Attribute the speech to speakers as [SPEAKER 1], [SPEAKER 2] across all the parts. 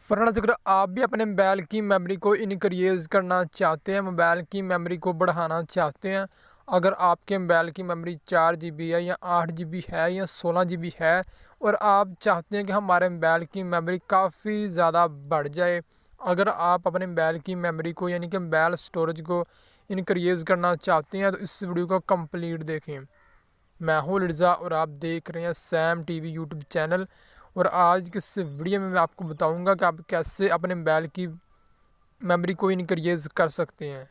[SPEAKER 1] Friends, अगर आप भी अपने मोबाइल की मेमोरी को इनक्रीज़ करना चाहते हैं, मोबाइल की मेमोरी को बढ़ाना चाहते हैं, अगर आपके मोबाइल की मेमोरी 4 GB है या 8 GB है या 16 GB है और आप चाहते हैं कि हमारे मोबाइल की मेमोरी काफ़ी ज़्यादा बढ़ जाए, अगर आप अपने मोबाइल की मेमोरी को यानी कि मोबाइल स्टोरेज को इनक्रीज़ करना चाहते हैं तो इस वीडियो को कंप्लीट देखें। मैं हूँ लिर्ज़ा और आप देख रहे हैं सैम टीवी यूट्यूब चैनल। और आज की इस वीडियो में मैं आपको बताऊंगा कि आप कैसे अपने मोबाइल की मेमोरी को इनक्रीज़ कर सकते हैं।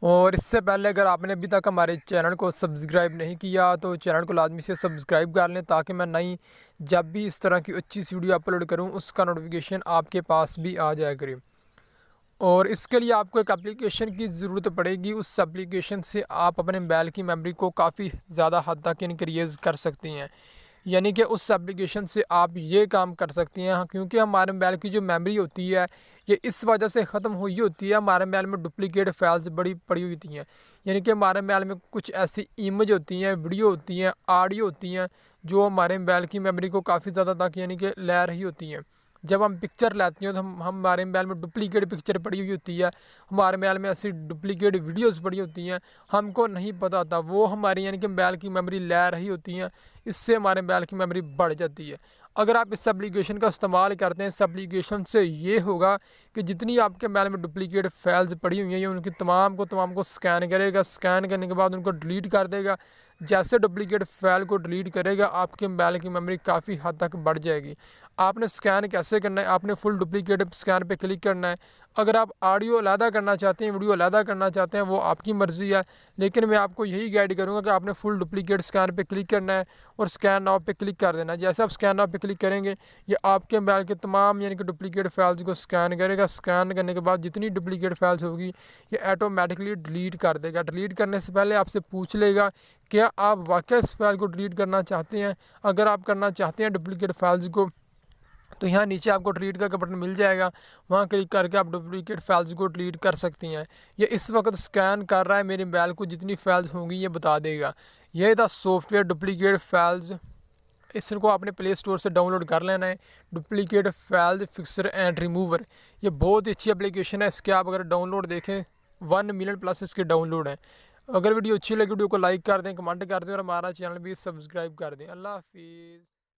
[SPEAKER 1] और इससे पहले अगर आपने अभी तक हमारे चैनल को सब्सक्राइब नहीं किया तो चैनल को लाजमी से सब्सक्राइब कर लें, ताकि मैं नई जब भी इस तरह की अच्छी सी वीडियो अपलोड करूं उसका नोटिफिकेशन आपके पास भी आ जाया करे। और इसके लिए आपको एक एप्लीकेशन की ज़रूरत पड़ेगी। उस एप्लीकेशन से आप अपने मोबाइल की मेमोरी को काफ़ी ज़्यादा हद तक इनक्रीज़ कर सकती हैं। यानी कि उस एप्लीकेशन से आप ये काम कर सकती हैं, क्योंकि हमारे मोबाइल की जो मेमोरी होती है ये इस वजह से ख़त्म हुई होती है, हमारे मोबाइल में डुप्लीकेट फाइल्स बड़ी पड़ी हुई होती हैं। यानी कि हमारे मोबाइल में कुछ ऐसी इमेज होती हैं, वीडियो होती हैं, ऑडियो होती हैं जो हमारे मोबाइल की मेमोरी को काफ़ी ज़्यादा तक यानी कि ले रही होती हैं। जब हम पिक्चर लेते हैं तो हम हमारे मोबाइल में डुप्लीकेट पिक्चर पड़ी हुई होती है, हमारे मोबाइल में ऐसी डुप्लीकेट वीडियोस पड़ी होती हैं, हमको नहीं पता होता, वो हमारी यानी कि मोबाइल की मेमोरी ले रही होती हैं। इससे हमारे मोबाइल की मेमोरी बढ़ जाती है। अगर आप इस एप्लीकेशन का इस्तेमाल करते हैं, इस एप्लीकेशन से ये होगा कि जितनी आपके मोबाइल में डुप्लीकेट फाइल्स पड़ी हुई हैं ये उनकी तमाम को स्कैन करेगा। स्कैन करने के बाद उनको डिलीट कर देगा। जैसे डुप्लीकेट फाइल को डिलीट करेगा आपके मोबाइल की मेमोरी काफ़ी हद तक बढ़ जाएगी। आपने स्कैन कैसे करना है? आपने फुल डुप्लीकेट स्कैन पे क्लिक करना है। अगर आप ऑडियो अलहदा करना चाहते हैं, वीडियो अलहदा करना चाहते हैं, वो आपकी मर्ज़ी है, लेकिन मैं आपको यही गाइड करूँगा कि आपने फुल डुप्लीकेट स्कैन पे क्लिक करना है और स्कैन नाउ पे क्लिक कर देना है। जैसे आप स्कैन नाउ पे क्लिक करेंगे ये आपके मोबाइल के तमाम यानी कि डुप्लीकेट फाइल्स को स्कैन करेगा। स्कैन करने के बाद जितनी डुप्लीकेट फाइल्स होगी ये ऑटोमेटिकली डिलीट कर देगा। डिलीट करने से पहले आपसे पूछ लेगा क्या आप वाकई इस फाइल को डिलीट करना चाहते हैं। अगर आप करना चाहते हैं डुप्लीकेट फाइल्स को तो यहाँ नीचे आपको डिलीट का बटन मिल जाएगा, वहाँ क्लिक करके आप डुप्लीकेट फाइल्स को डिलीट कर सकती हैं। ये इस वक्त स्कैन कर रहा है मेरे मोबाइल को, जितनी फाइल्स होंगी ये बता देगा। यह था सॉफ्टवेयर डुप्लीकेट फाइल्स। इसको आपने प्ले स्टोर से डाउनलोड कर लेना है, duplicate files fixer and remover. ये बहुत ही अच्छी एप्लीकेशन है। इसके आप अगर डाउनलोड देखें 1 मिलियन प्लस इसके डाउनलोड हैं। अगर वीडियो अच्छी लगी वीडियो को लाइक कर दें, कमेंट कर दें और हमारा चैनल भी सब्सक्राइब कर दें। अल्लाह हाफिज़।